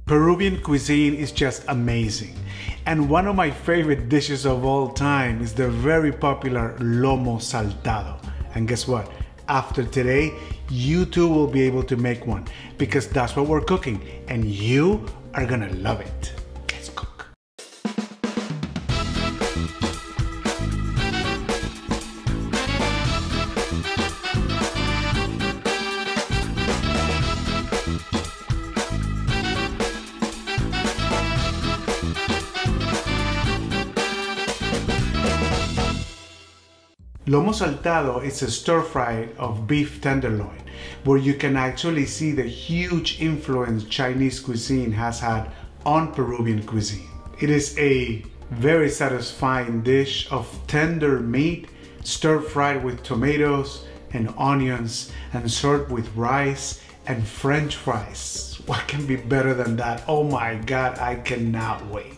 Peruvian cuisine is just amazing. And one of my favorite dishes of all time is the very popular lomo saltado. And guess what? After today, you too will be able to make one because that's what we're cooking and you are gonna love it. Let's cook. Lomo saltado is a stir fry of beef tenderloin, where you can actually see the huge influence Chinese cuisine has had on Peruvian cuisine. It is a very satisfying dish of tender meat, stir fried with tomatoes and onions and served with rice and French fries. What can be better than that? Oh my God, I cannot wait.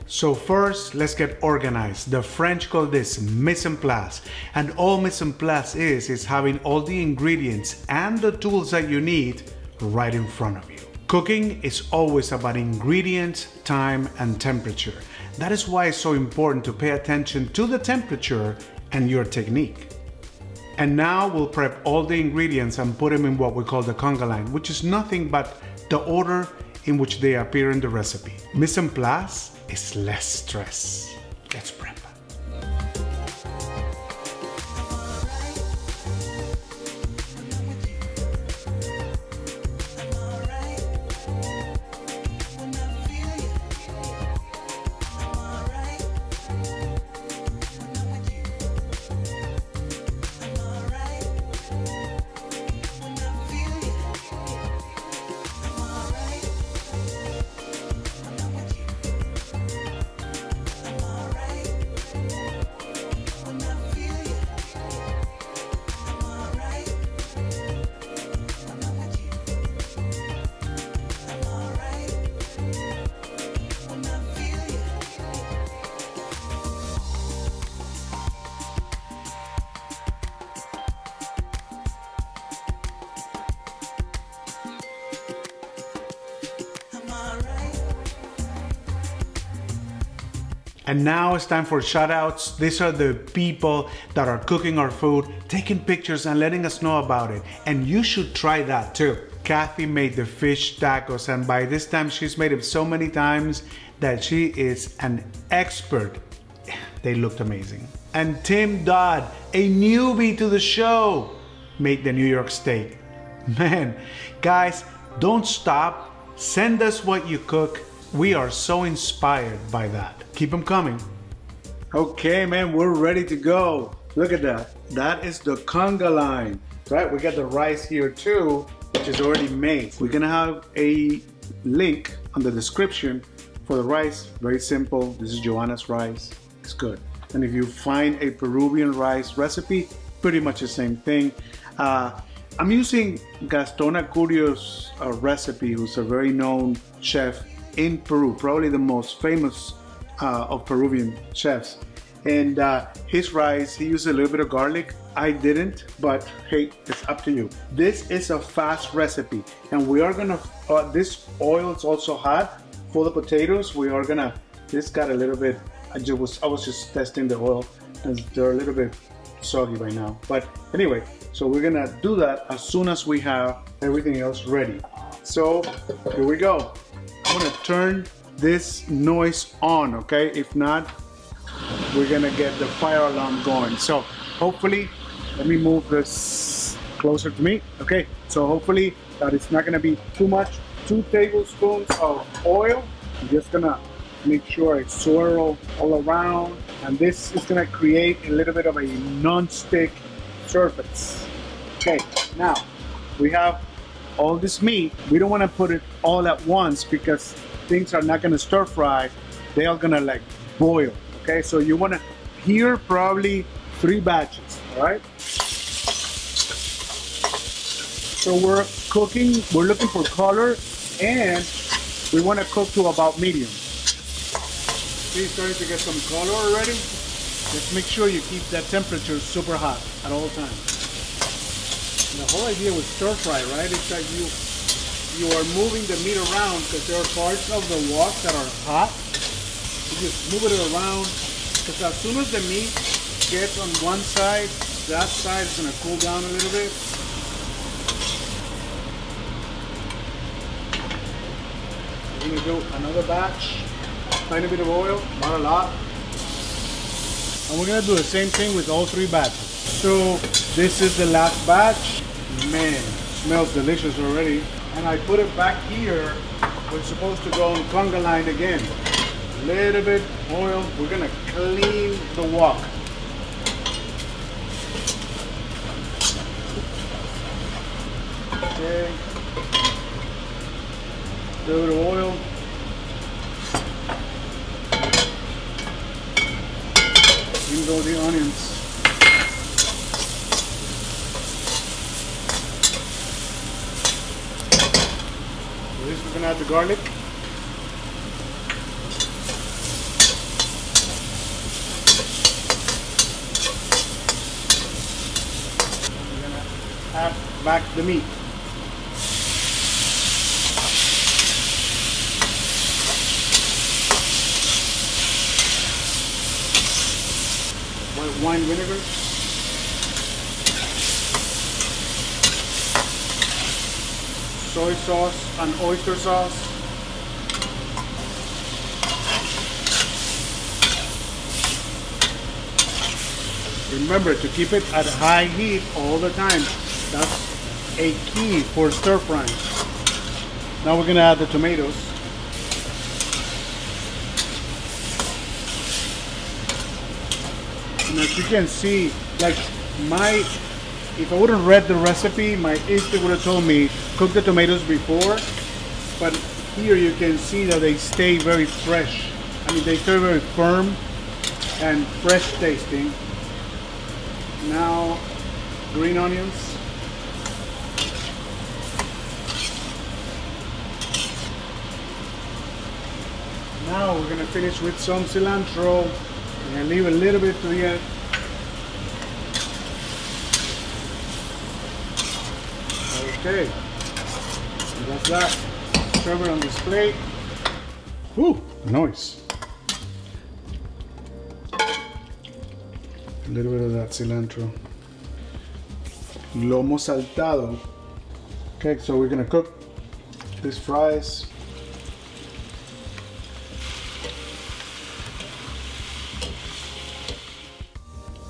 So first, let's get organized. The French call this mise en place, and all mise en place is having all the ingredients and the tools that you need right in front of you. Cooking is always about ingredients, time, and temperature. That is why it's so important to pay attention to the temperature and your technique. And now we'll prep all the ingredients and put them in what we call the conga line, which is nothing but the order in which they appear in the recipe. Mise en place is less stress. Let's prep. And now it's time for shout outs. These are the people that are cooking our food, taking pictures and letting us know about it. And you should try that too. Kathy made the fish tacos, and by this time she's made them so many times that she is an expert. They looked amazing. And Tim Dodd, a newbie to the show, made the New York steak. Man, guys, don't stop. Send us what you cook. We are so inspired by that. Keep them coming. Okay, man, we're ready to go. Look at that. That is the conga line, right? We got the rice here too, which is already made. We're gonna have a link on the description for the rice. Very simple. This is Joanna's rice. It's good. And if you find a Peruvian rice recipe, pretty much the same thing. I'm using Gaston Acurio's recipe, who's a very known chef in Peru, probably the most famous of Peruvian chefs. And his rice, he used a little bit of garlic. I didn't, but hey, it's up to you. This is a fast recipe, and we are gonna, this oil is also hot for the potatoes. We are gonna, this got a little bit, I was just testing the oil, and they're a little bit soggy right now. But anyway, so we're gonna do that as soon as we have everything else ready. So here we go. I'm gonna turn this noise on, okay? If not, we're gonna get the fire alarm going. So hopefully, let me move this closer to me. Okay, so hopefully that it's not gonna be too much. 2 tablespoons of oil. I'm just gonna make sure I swirl all around, and this is gonna create a little bit of a non-stick surface. Okay, now we have all this meat. We don't want to put it all at once because things are not going to stir fry. They are going to like boil. Okay, so you want to, here probably 3 batches. All right, so we're cooking, we're looking for color, and we want to cook to about medium. See, starting to get some color already. Just make sure you keep that temperature super hot at all times. And the whole idea with stir fry, right, is that you you are moving the meat around because there are parts of the wok that are hot. You just move it around because as soon as the meat gets on one side, that side is going to cool down a little bit. We're going to do another batch, tiny bit of oil, not a lot. And we're going to do the same thing with all 3 batches. So this is the last batch. Man, smells delicious already. And I put it back here. We're supposed to go on conga line again. Little bit oil. We're going to clean the wok. Okay. A little bit of oil. In go the onions. So this we're gonna add the garlic. We're gonna add back the meat. Wine vinegar, soy sauce and oyster sauce, remember to keep it at high heat all the time. That's a key for stir frying. Now we're going to add the tomatoes. And as you can see, like if I would have read the recipe, my instinct would have told me cook the tomatoes before, but here you can see that they stay very fresh. I mean, they stay very firm and fresh tasting. Now, green onions. Now we're gonna finish with some cilantro. And leave a little bit to the end. Okay, and that's that. Serve it on this plate. Ooh, nice. A little bit of that cilantro. Lomo saltado. Okay, so we're gonna cook these fries.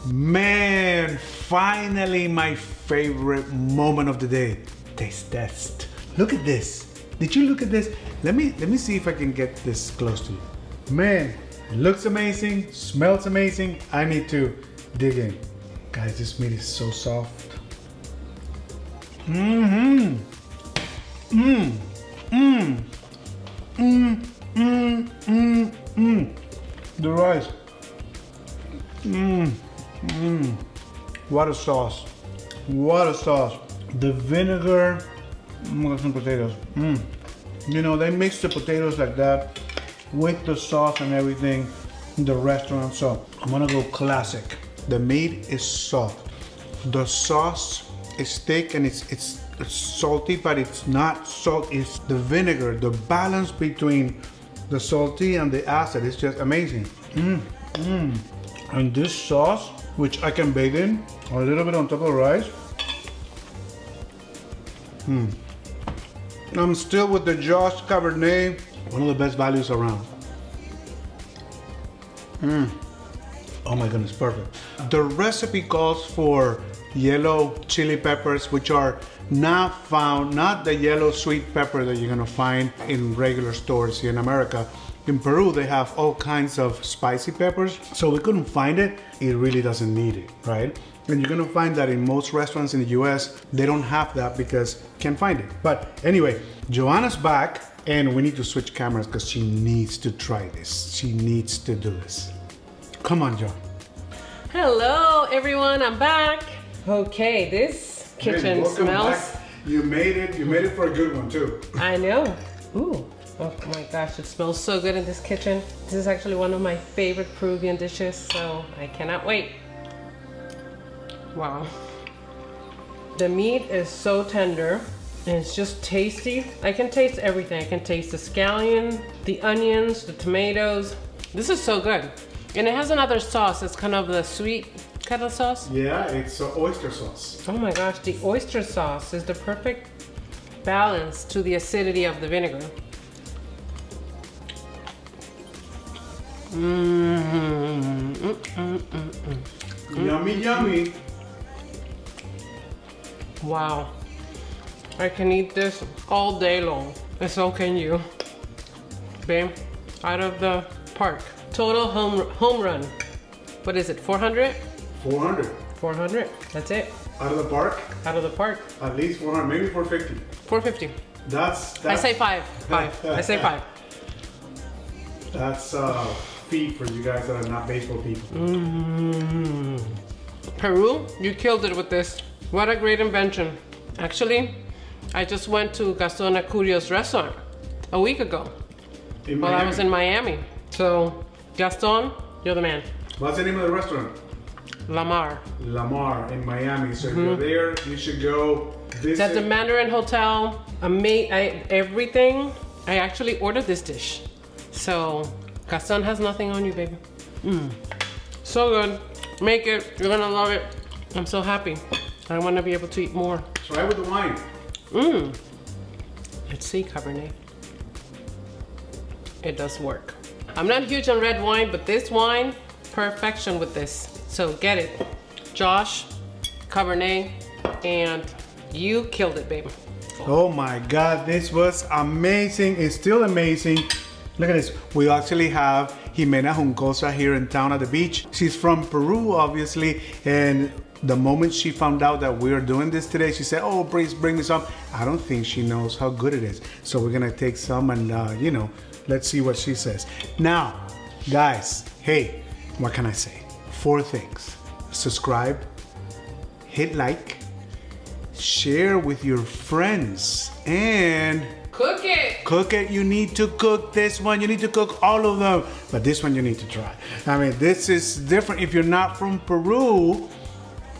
Man, finally my favorite moment of the day. Taste test. Look at this. Did you look at this? Let me see if I can get this close to you. Man, it looks amazing, smells amazing. I need to dig in. Guys, this meat is so soft. The rice. What a sauce. What a sauce. The vinegar. Got some potatoes. You know, they mix the potatoes like that with the sauce and everything in the restaurant. So I'm gonna go classic. The meat is soft. The sauce is thick and it's salty, but it's not salt. It's the vinegar. The balance between the salty and the acid is just amazing. And this sauce, which I can bake in a little bit on top of the rice. I'm still with the Josh Cabernet, one of the best values around. Oh my goodness, perfect. The recipe calls for yellow chili peppers, which are not found, not the yellow sweet pepper that you're gonna find in regular stores here in America. In Peru, they have all kinds of spicy peppers, so we couldn't find it. It really doesn't need it, right? And you're gonna find that in most restaurants in the US, they don't have that because can't find it. But anyway, Joanna's back and we need to switch cameras because she needs to try this. She needs to do this. Come on, Jo. Hello, everyone, I'm back. Okay, this kitchen smells. Back. You made it for a good one too. I know. Ooh. Oh my gosh, it smells so good in this kitchen. This is actually one of my favorite Peruvian dishes, so I cannot wait. Wow. The meat is so tender. And it's just tasty. I can taste everything. I can taste the scallion, the onions, the tomatoes. This is so good. And it has another sauce. It's kind of the sweet kind of sauce. Yeah, it's oyster sauce. Oh my gosh, the oyster sauce is the perfect balance to the acidity of the vinegar. Yummy, yummy. Wow. I can eat this all day long. And so can you. Babe, out of the park. Total home run. What is it, 400? 400. 400, that's it. Out of the park? Out of the park. At least 400, maybe 450. 450. That's I say five. I say 5. That's feet for you guys that are not baseball people. Peru, you killed it with this. What a great invention. Actually, I just went to Gaston Acurio's restaurant a week ago. While I was in Miami. So, Gaston, you're the man. What's the name of the restaurant? Lamar. Lamar in Miami. So if you're there, you should go visit. It's at the Mandarin Hotel. Everything. I actually ordered this dish. So, Gaston has nothing on you, baby. So good. Make it. You're gonna love it. I'm so happy. I want to be able to eat more. Try with the wine. Let's see, Cabernet. It does work. I'm not huge on red wine, but this wine, perfection with this. So get it. Josh, Cabernet, and you killed it, babe. Oh my God, this was amazing. It's still amazing. Look at this. We actually have Jimena Juncosa here in town at the beach. She's from Peru, obviously, and the moment she found out that we are doing this today, she said, oh, please bring me some. I don't think she knows how good it is. So we're gonna take some and, you know, let's see what she says. Now, guys, hey, what can I say? 4 things. Subscribe, hit like, share with your friends, and cook it. Cook it. You need to cook this one. You need to cook all of them. But this one you need to try. I mean, this is different. If you're not from Peru,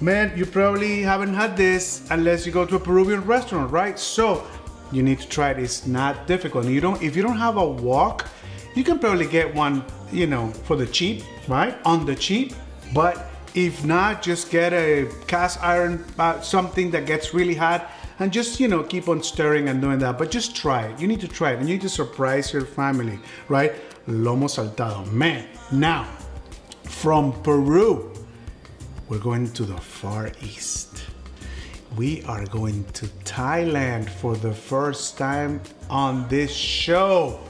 man, you probably haven't had this unless you go to a Peruvian restaurant, right? So you need to try it. It's not difficult. If you don't have a wok, you can probably get one, you know, for the cheap, right? On the cheap. But if not, just get a cast iron, something that gets really hot, and just, you know, keep on stirring and doing that. But just try it. You need to try it, and you need to surprise your family, right? Lomo saltado, man. Now, from Peru, we're going to the Far East. We are going to Thailand for the first time on this show.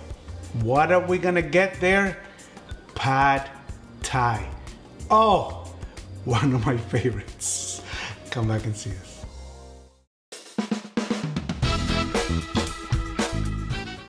What are we gonna get there? Pad Thai. Oh, one of my favorites. Come back and see us.